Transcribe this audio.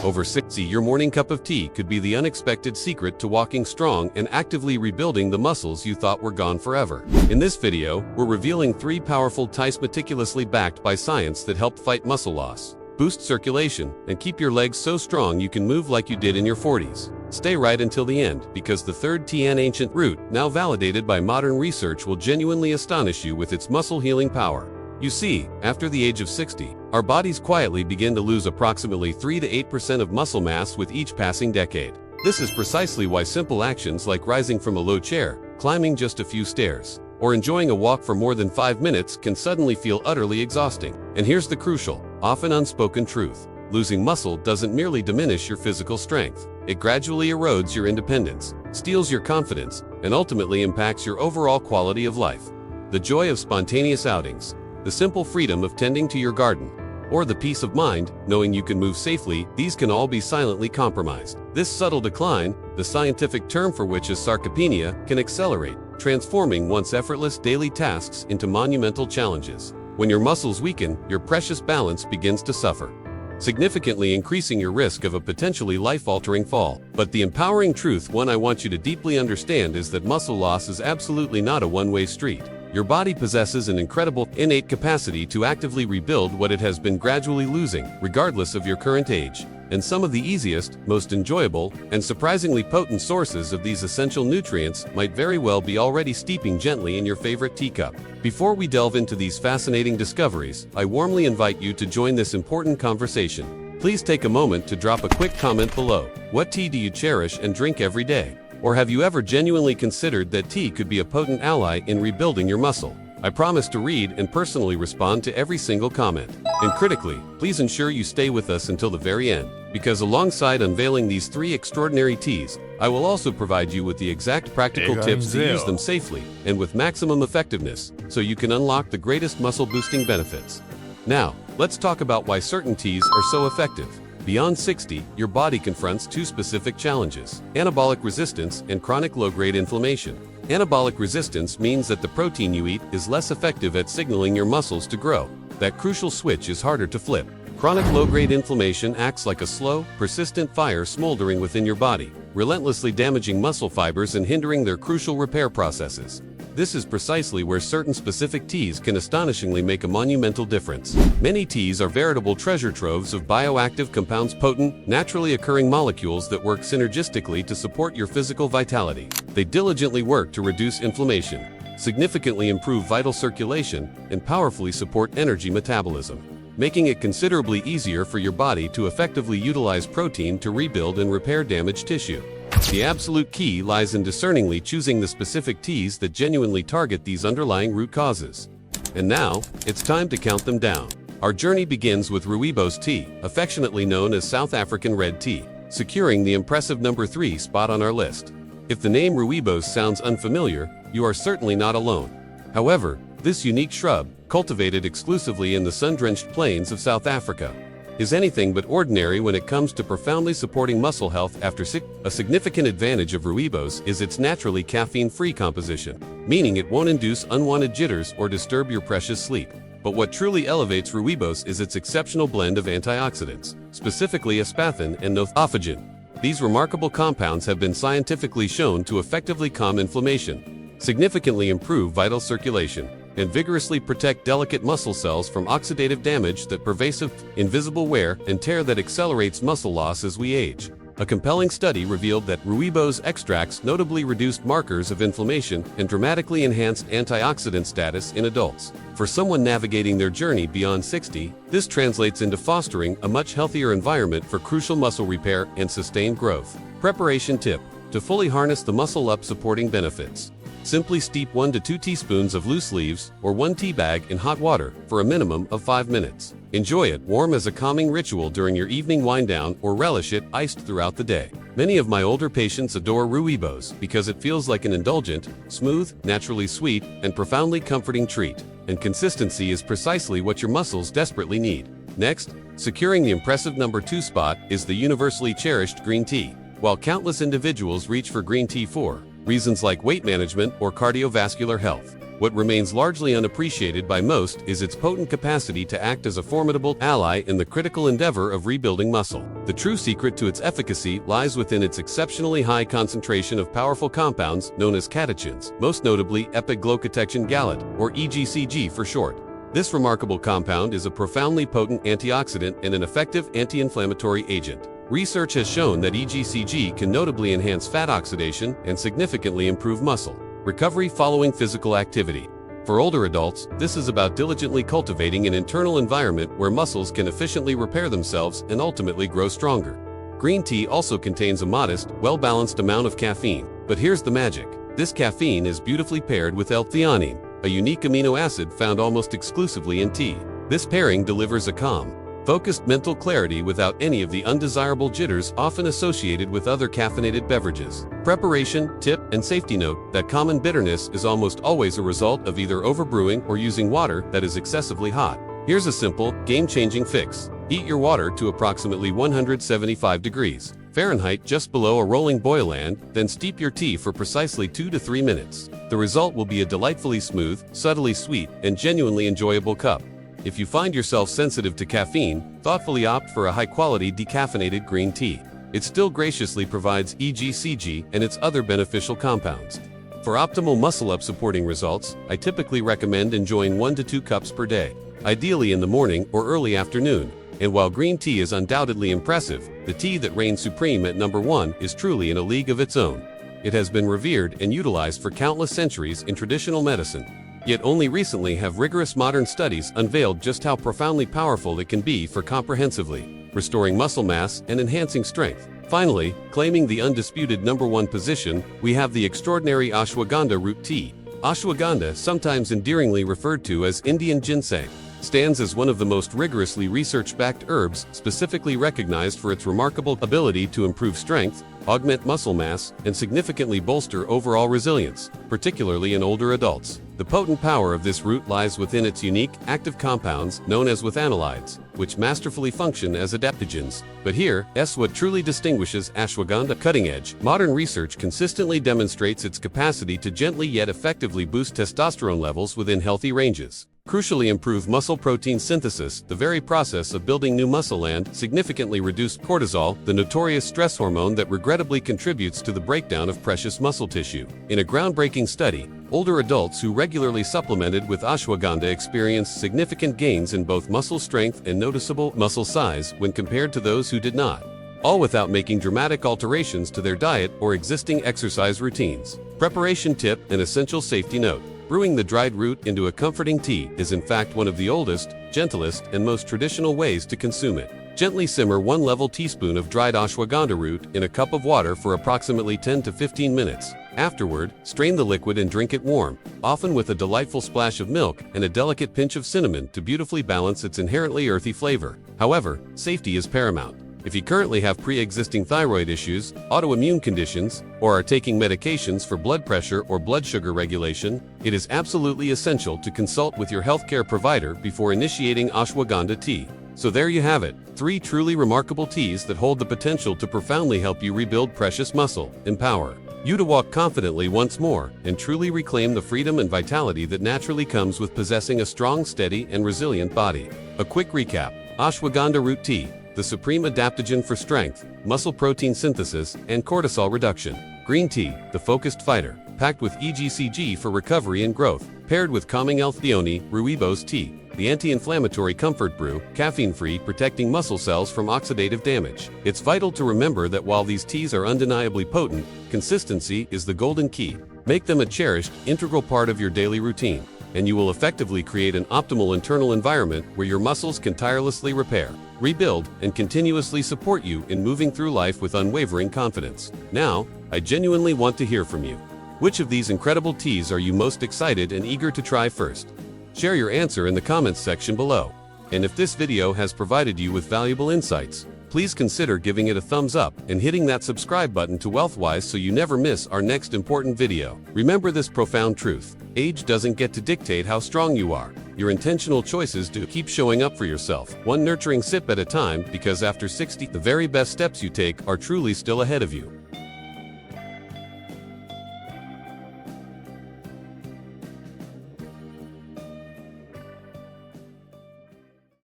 Over 60, your morning cup of tea could be the unexpected secret to walking strong and actively rebuilding the muscles you thought were gone forever. In this video, we're revealing 3 powerful teas meticulously backed by science that help fight muscle loss, boost circulation, and keep your legs so strong you can move like you did in your 40s. Stay right until the end, because the third tea, an ancient root, now validated by modern research, will genuinely astonish you with its muscle healing power. You see, after the age of 60, our bodies quietly begin to lose approximately 3 to 8% of muscle mass with each passing decade. This is precisely why simple actions like rising from a low chair, climbing just a few stairs, or enjoying a walk for more than 5 minutes can suddenly feel utterly exhausting. And here's the crucial, often unspoken truth. Losing muscle doesn't merely diminish your physical strength. It gradually erodes your independence, steals your confidence, and ultimately impacts your overall quality of life. The joy of spontaneous outings, the simple freedom of tending to your garden, or the peace of mind knowing you can move safely, these can all be silently compromised. This subtle decline, the scientific term for which is sarcopenia, can accelerate, transforming once effortless daily tasks into monumental challenges. When your muscles weaken, your precious balance begins to suffer, significantly increasing your risk of a potentially life-altering fall. But the empowering truth, one I want you to deeply understand, is that muscle loss is absolutely not a one-way street. Your body possesses an incredible, innate capacity to actively rebuild what it has been gradually losing, regardless of your current age. And some of the easiest, most enjoyable, and surprisingly potent sources of these essential nutrients might very well be already steeping gently in your favorite teacup. Before we delve into these fascinating discoveries, I warmly invite you to join this important conversation. Please take a moment to drop a quick comment below. What tea do you cherish and drink every day? Or have you ever genuinely considered that tea could be a potent ally in rebuilding your muscle? I promise to read and personally respond to every single comment. And critically, please ensure you stay with us until the very end, because alongside unveiling these 3 extraordinary teas, I will also provide you with the exact practical tips to use them safely and with maximum effectiveness, so you can unlock the greatest muscle-boosting benefits. Now, let's talk about why certain teas are so effective. Beyond 60, your body confronts 2 specific challenges: anabolic resistance and chronic low-grade inflammation. Anabolic resistance means that the protein you eat is less effective at signaling your muscles to grow. That crucial switch is harder to flip. Chronic low-grade inflammation acts like a slow, persistent fire smoldering within your body, relentlessly damaging muscle fibers and hindering their crucial repair processes. This is precisely where certain specific teas can astonishingly make a monumental difference. Many teas are veritable treasure troves of bioactive compounds, potent, naturally occurring molecules that work synergistically to support your physical vitality. They diligently work to reduce inflammation, significantly improve vital circulation, and powerfully support energy metabolism, making it considerably easier for your body to effectively utilize protein to rebuild and repair damaged tissue. The absolute key lies in discerningly choosing the specific teas that genuinely target these underlying root causes. And now, it's time to count them down. Our journey begins with Rooibos tea, affectionately known as South African red tea, securing the impressive number 3 spot on our list. If the name Rooibos sounds unfamiliar, you are certainly not alone. However, this unique shrub, cultivated exclusively in the sun-drenched plains of South Africa, is anything but ordinary when it comes to profoundly supporting muscle health after A significant advantage of Rooibos is its naturally caffeine-free composition, meaning it won't induce unwanted jitters or disturb your precious sleep. But what truly elevates Rooibos is its exceptional blend of antioxidants, specifically aspartame and nothofagen. These remarkable compounds have been scientifically shown to effectively calm inflammation, significantly improve vital circulation, and vigorously protect delicate muscle cells from oxidative damage, that pervasive, invisible wear and tear that accelerates muscle loss as we age. A compelling study revealed that Rooibos extracts notably reduced markers of inflammation and dramatically enhanced antioxidant status in adults. For someone navigating their journey beyond 60, this translates into fostering a much healthier environment for crucial muscle repair and sustained growth. Preparation tip: to fully harness the muscle-up supporting benefits, simply steep 1 to 2 teaspoons of loose leaves or 1 tea bag in hot water for a minimum of 5 minutes. Enjoy it warm as a calming ritual during your evening wind-down, or relish it iced throughout the day. Many of my older patients adore Rooibos because it feels like an indulgent, smooth, naturally sweet, and profoundly comforting treat. And consistency is precisely what your muscles desperately need. Next, securing the impressive number 2 spot is the universally cherished green tea. While countless individuals reach for green tea for reasons like weight management or cardiovascular health, What remains largely unappreciated by most is its potent capacity to act as a formidable ally in the critical endeavor of rebuilding muscle. The true secret to its efficacy lies within its exceptionally high concentration of powerful compounds known as catechins, most notably epiglycocatechen gallate, or EGCG for short. This remarkable compound is a profoundly potent antioxidant and an effective anti-inflammatory agent. Research has shown that EGCG can notably enhance fat oxidation and significantly improve muscle recovery following physical activity. For older adults, this is about diligently cultivating an internal environment where muscles can efficiently repair themselves and ultimately grow stronger. Green tea also contains a modest, well-balanced amount of caffeine. But here's the magic. This caffeine is beautifully paired with L-theanine, a unique amino acid found almost exclusively in tea. This pairing delivers a calm, focused mental clarity without any of the undesirable jitters often associated with other caffeinated beverages. Preparation, tip, and safety note: that common bitterness is almost always a result of either overbrewing or using water that is excessively hot. Here's a simple, game-changing fix. Heat your water to approximately 175 degrees Fahrenheit just below a rolling boil and then steep your tea for precisely 2 to 3 minutes. The result will be a delightfully smooth, subtly sweet, and genuinely enjoyable cup. If you find yourself sensitive to caffeine, thoughtfully opt for a high-quality decaffeinated green tea. It still graciously provides EGCG and its other beneficial compounds. For optimal muscle-up supporting results, I typically recommend enjoying 1 to 2 cups per day, ideally in the morning or early afternoon. And while green tea is undoubtedly impressive, the tea that reigns supreme at number 1 is truly in a league of its own. It has been revered and utilized for countless centuries in traditional medicine. Yet only recently have rigorous modern studies unveiled just how profoundly powerful it can be for comprehensively restoring muscle mass and enhancing strength. Finally, claiming the undisputed number 1 position, we have the extraordinary ashwagandha root tea. Ashwagandha, sometimes endearingly referred to as Indian ginseng, stands as one of the most rigorously research-backed herbs, specifically recognized for its remarkable ability to improve strength, augment muscle mass, and significantly bolster overall resilience, particularly in older adults. The potent power of this root lies within its unique, active compounds known as withanolides, which masterfully function as adaptogens. But here's what truly distinguishes ashwagandha cutting-edge. Modern research consistently demonstrates its capacity to gently yet effectively boost testosterone levels within healthy ranges, crucially improve muscle protein synthesis, the very process of building new muscle, and significantly reduce cortisol, the notorious stress hormone that regrettably contributes to the breakdown of precious muscle tissue. In a groundbreaking study, older adults who regularly supplemented with ashwagandha experienced significant gains in both muscle strength and noticeable muscle size when compared to those who did not, all without making dramatic alterations to their diet or existing exercise routines. Preparation tip and essential safety note: brewing the dried root into a comforting tea is in fact one of the oldest, gentlest, and most traditional ways to consume it. Gently simmer 1 level teaspoon of dried ashwagandha root in a cup of water for approximately 10 to 15 minutes. Afterward, strain the liquid and drink it warm, often with a delightful splash of milk and a delicate pinch of cinnamon to beautifully balance its inherently earthy flavor. However, safety is paramount. If you currently have pre-existing thyroid issues, autoimmune conditions, or are taking medications for blood pressure or blood sugar regulation, it is absolutely essential to consult with your healthcare provider before initiating ashwagandha tea. So there you have it, 3 truly remarkable teas that hold the potential to profoundly help you rebuild precious muscle, empower you to walk confidently once more, and truly reclaim the freedom and vitality that naturally comes with possessing a strong, steady, and resilient body. A quick recap: ashwagandha root tea, the supreme adaptogen for strength, muscle protein synthesis, and cortisol reduction. Green tea, the focused fighter, packed with EGCG for recovery and growth, paired with calming L-theanine, Rooibos tea, the anti-inflammatory comfort brew, caffeine-free, protecting muscle cells from oxidative damage. It's vital to remember that while these teas are undeniably potent, consistency is the golden key. Make them a cherished, integral part of your daily routine, and you will effectively create an optimal internal environment where your muscles can tirelessly repair, rebuild, and continuously support you in moving through life with unwavering confidence. Now, I genuinely want to hear from you. Which of these incredible teas are you most excited and eager to try first? Share your answer in the comments section below. And if this video has provided you with valuable insights, please consider giving it a thumbs up and hitting that subscribe button to WellthWise so you never miss our next important video. Remember this profound truth: age doesn't get to dictate how strong you are. Your intentional choices do. Keep showing up for yourself, one nurturing sip at a time, because after 60, the very best steps you take are truly still ahead of you.